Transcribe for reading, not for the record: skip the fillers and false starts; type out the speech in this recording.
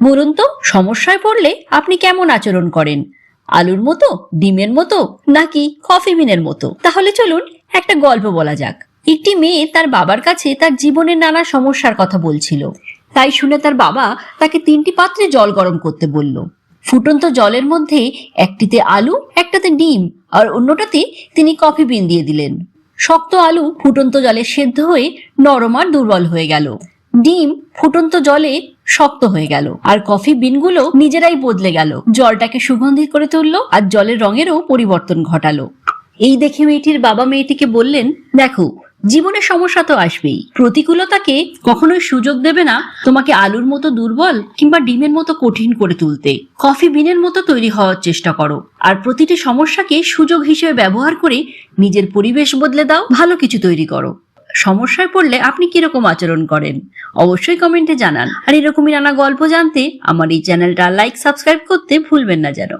বলুন তো, সমস্যায় পড়লে আপনি কেমন আচরণ করেন? আলুর মতো, ডিমের মতো, নাকি কফি বিনের মতো? তাহলে চলুন একটা গল্প বলা যাক। একটি মেয়ে তার বাবার কাছে তার জীবনের নানা সমস্যার কথা বলছিল। তাই শুনে তার বাবা তাকে 3টি পাত্রে জল গরম করতে বলল। ফুটন্ত জলের মধ্যে একটিতে আলু, একটাতে ডিম আর অন্যটাতে তিনি কফি বিন দিয়ে দিলেন। শক্ত আলু ফুটন্ত জলে সেদ্ধ হয়ে নরম আর দুর্বল হয়ে গেল। ডিম ফুটন্ত জলে শক্ত হয়ে গেল, আর কফি বিনগুলো নিজেরাই বদলে গেল, জলটাকে সুগন্ধি করে তুললো আর জলের রঙেরও পরিবর্তন ঘটালো। এই দেখে মেয়েটির বাবা মেয়েটিকে বললেন, দেখো, জীবনে সমস্যা তো আসবেই, প্রতিকূলতাকে কখনোই সুযোগ দেবে না তোমাকে আলুর মতো দুর্বল কিংবা ডিমের মতো কঠিন করে তুলতে। কফি বিনের মতো তৈরি হওয়ার চেষ্টা করো, আর প্রতিটি সমস্যাকে সুযোগ হিসেবে ব্যবহার করে নিজের পরিবেশ বদলে দাও, ভালো কিছু তৈরি করো। সমস্যায় পড়লে আপনি কিরকম আচরণ করেন অবশ্যই কমেন্টে জানান। আর এরকমই নানা গল্প জানতে আমার এই চ্যানেলটা লাইক সাবস্ক্রাইব করতে ভুলবেন না যেন।